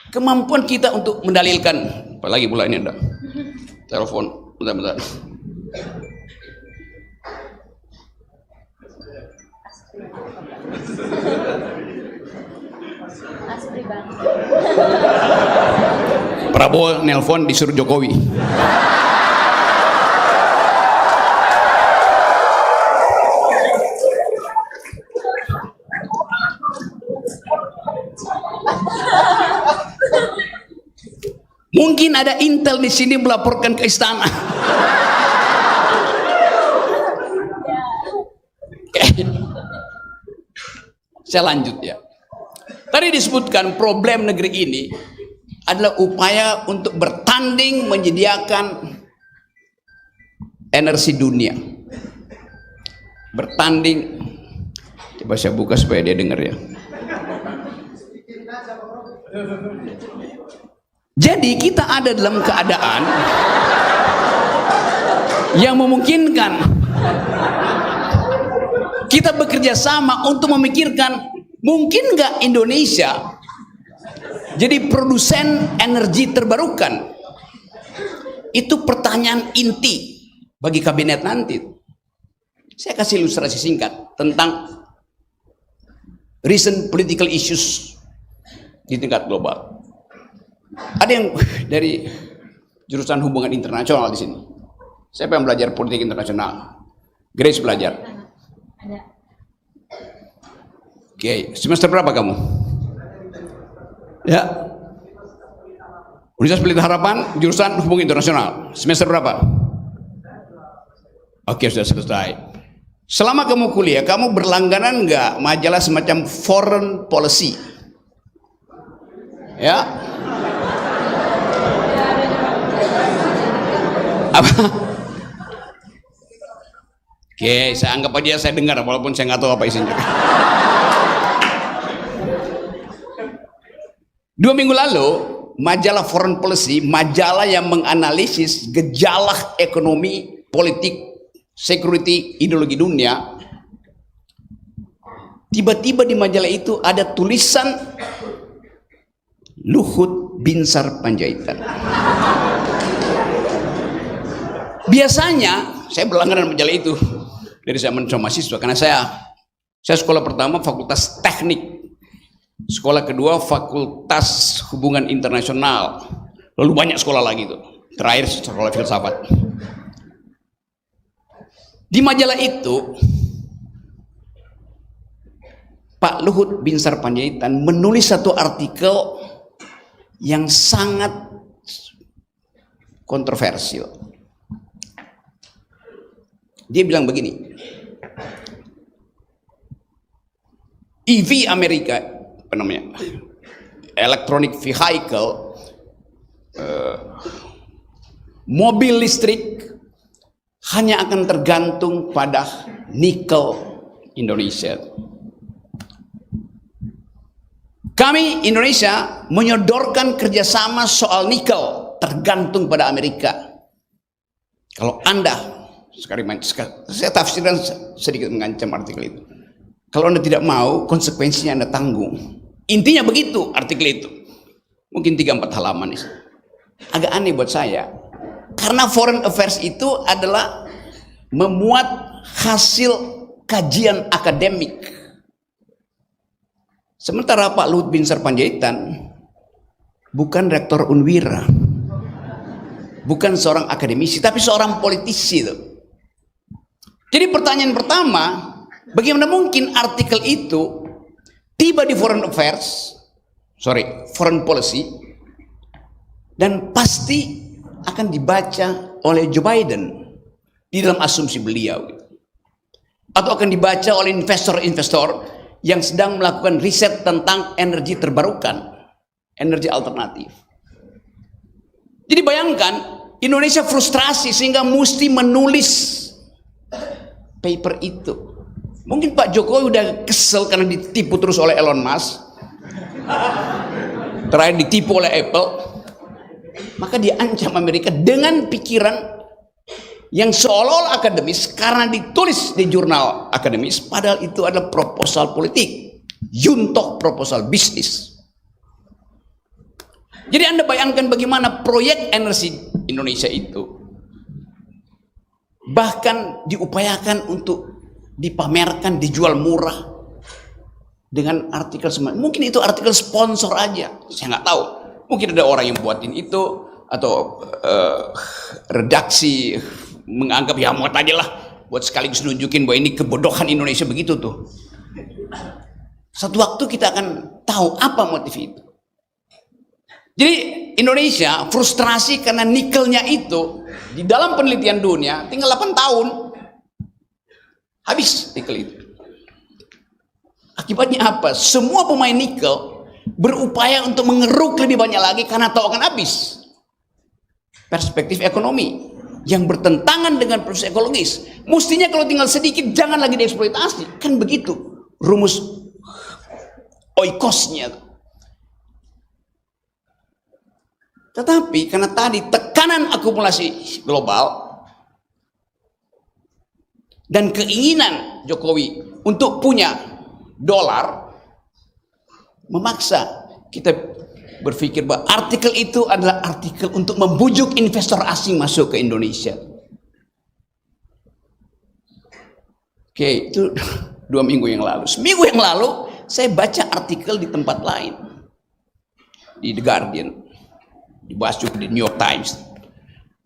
kemampuan kita untuk mendalilkan. Apalagi pula ini ada telepon, bentar. Prabowo nelpon disuruh Jokowi. Mungkin ada intel di sini melaporkan ke istana. Saya lanjut ya. Tadi disebutkan problem negeri ini adalah upaya untuk bertanding menyediakan energi dunia. Bertanding. Coba saya buka supaya dia dengar ya. Jadi kita ada dalam keadaan yang memungkinkan kita bekerja sama untuk memikirkan mungkin nggak Indonesia jadi produsen energi terbarukan. Itu pertanyaan inti bagi kabinet nanti. Saya kasih ilustrasi singkat tentang recent political issues di tingkat global. Ada yang dari jurusan hubungan internasional di sini. Siapa yang belajar politik internasional? Grace belajar. Ada. Oke, semester berapa kamu? Ya. Universitas Pelita Harapan, jurusan hubungan internasional. Semester berapa? Oke, sudah selesai. Selama kamu kuliah, kamu berlangganan nggak majalah semacam foreign policy? Ya. Apa? Oke, saya anggap aja saya dengar walaupun saya nggak tahu apa isinya. 2 minggu lalu, majalah Foreign Policy, majalah yang menganalisis gejala ekonomi, politik, security, ideologi dunia, tiba-tiba di majalah itu ada tulisan Luhut Binsar Panjaitan. Biasanya saya berlangganan majalah itu dari zaman mahasiswa karena saya sekolah pertama fakultas teknik, sekolah kedua fakultas hubungan internasional, lalu banyak sekolah lagi itu, terakhir sekolah filsafat. Di majalah itu Pak Luhut Binsar Panjaitan menulis satu artikel yang sangat kontroversial. Dia bilang begini, EV Amerika, apa namanya, electronic vehicle, mobil listrik hanya akan tergantung pada nikel Indonesia. Kami Indonesia menyodorkan kerjasama soal nikel, tergantung pada Amerika. Kalau Anda sekarang saya tafsirkan sedikit mengancam artikel itu. Kalau Anda tidak mau, konsekuensinya Anda tanggung. Intinya begitu artikel itu. Mungkin 3-4 halaman. Agak aneh buat saya. Karena foreign affairs itu adalah memuat hasil kajian akademik. Sementara Pak Luhut Binsar Panjaitan bukan rektor Unwira. Bukan seorang akademisi, tapi seorang politisi itu. Jadi pertanyaan pertama, bagaimana mungkin artikel itu tiba di foreign policy, dan pasti akan dibaca oleh Joe Biden di dalam asumsi beliau, atau akan dibaca oleh investor-investor yang sedang melakukan riset tentang energi terbarukan, energi alternatif. Jadi bayangkan, Indonesia frustrasi sehingga mesti menulis paper itu. Mungkin Pak Jokowi udah kesel karena ditipu terus oleh Elon Musk, terakhir ditipu oleh Apple, maka dia ancam Amerika dengan pikiran yang seolah-olah akademis karena ditulis di jurnal akademis, padahal itu adalah proposal politik, juntoh proposal bisnis. Jadi Anda bayangkan bagaimana proyek energi Indonesia itu bahkan diupayakan untuk dipamerkan, dijual murah dengan artikel semacam. Mungkin itu artikel sponsor aja, saya nggak tahu. Mungkin ada orang yang buatin itu, atau redaksi menganggap ya muat aja lah, buat sekaligus nunjukin bahwa ini kebodohan Indonesia begitu tuh. Satu waktu kita akan tahu apa motif itu. Jadi Indonesia frustrasi karena nikelnya itu di dalam penelitian dunia tinggal 8 tahun habis nikel itu. Akibatnya apa? Semua pemain nikel berupaya untuk mengeruk lebih banyak lagi karena tahu akan habis. Perspektif ekonomi yang bertentangan dengan proses ekologis. Mestinya kalau tinggal sedikit jangan lagi dieksploitasi. Kan begitu rumus oikosnya. Tetapi karena tadi tekanan akumulasi global dan keinginan Jokowi untuk punya dolar memaksa kita berpikir bahwa artikel itu adalah artikel untuk membujuk investor asing masuk ke Indonesia. Oke, itu 2 minggu yang lalu. Seminggu yang lalu saya baca artikel di tempat lain, di The Guardian, dibahas juga di New York Times.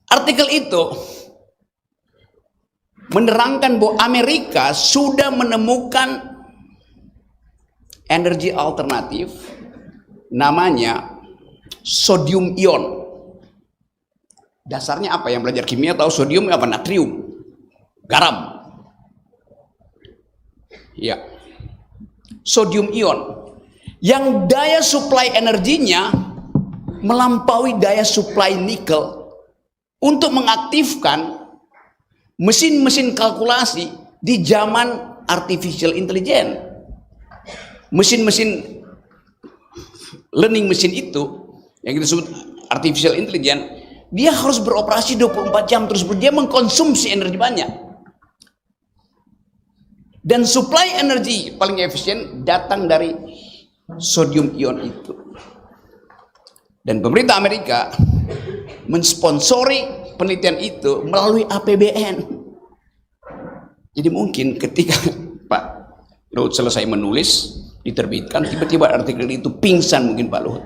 Artikel itu menerangkan bahwa Amerika sudah menemukan energi alternatif namanya sodium ion. Dasarnya apa? Yang belajar kimia tahu sodium apa? Natrium, garam. Ya, sodium ion yang daya suplai energinya melampaui daya suplai nikel untuk mengaktifkan mesin-mesin kalkulasi di zaman artificial intelligence. Mesin-mesin learning mesin itu yang kita sebut artificial intelligence, dia harus beroperasi 24 jam terus, dia mengkonsumsi energi banyak. Dan supply energi paling efisien datang dari sodium ion itu. Dan pemerintah Amerika mensponsori penelitian itu melalui APBN. Jadi mungkin ketika Pak Luhut selesai menulis, diterbitkan, tiba-tiba artikel itu pingsan mungkin Pak Luhut.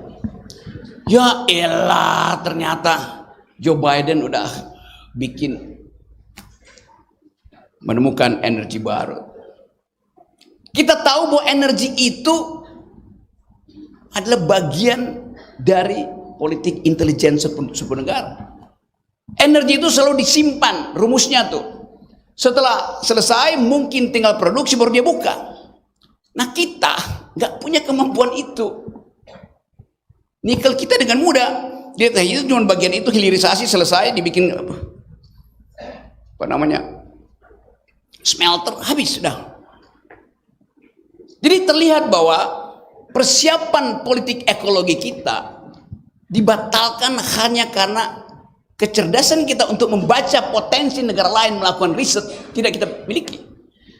Ya elah, ternyata Joe Biden udah menemukan energi baru. Kita tahu bahwa energi itu adalah bagian dari politik intelijen sebuah negara. Energi itu selalu disimpan, rumusnya tuh. Setelah selesai mungkin tinggal produksi baru dia buka. Nah kita nggak punya kemampuan itu. Nikel kita dengan mudah, dia itu cuma bagian itu, hilirisasi selesai, dibikin apa namanya, smelter, habis sudah. Jadi terlihat bahwa persiapan politik ekologi kita dibatalkan hanya karena kecerdasan kita untuk membaca potensi negara lain melakukan riset tidak kita miliki.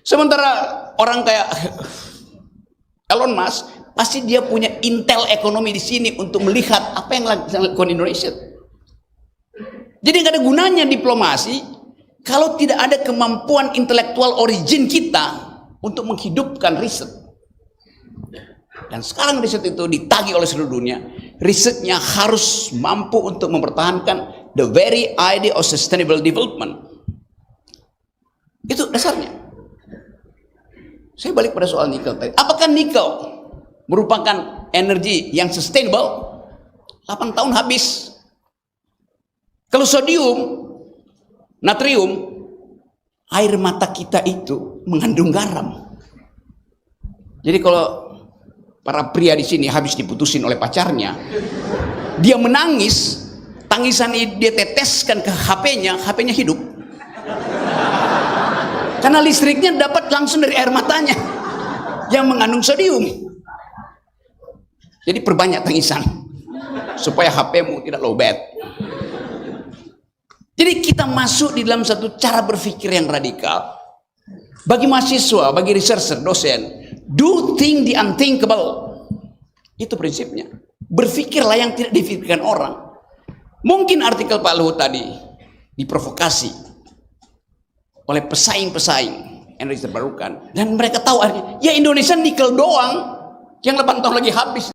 Sementara orang kayak Elon Musk pasti dia punya intel ekonomi di sini untuk melihat apa yang dilakukan Indonesia. Jadi nggak ada gunanya diplomasi kalau tidak ada kemampuan intelektual origin kita untuk menghidupkan riset. Dan sekarang riset itu ditagih oleh seluruh dunia. Risetnya harus mampu untuk mempertahankan the very idea of sustainable development. Itu dasarnya. Saya balik pada soal nikel tadi. Apakah nikel merupakan energi yang sustainable? 8 tahun habis. Kalau sodium, natrium, air mata kita itu mengandung garam. Jadi kalau para pria di sini habis diputusin oleh pacarnya, dia menangis, tangisan dia teteskan ke HP-nya, HP-nya hidup. Karena listriknya dapat langsung dari air matanya yang mengandung sodium. Jadi perbanyak tangisan supaya HP-mu tidak lowbat. Jadi kita masuk di dalam satu cara berpikir yang radikal. Bagi mahasiswa, bagi researcher, dosen, do think the unthinkable. Itu prinsipnya. Berpikirlah yang tidak dipikirkan orang. Mungkin artikel Pak Luhut tadi diprovokasi oleh pesaing-pesaing energi terbarukan, dan mereka tahu artinya, ya Indonesia nikel doang yang 8 tahun lagi habis.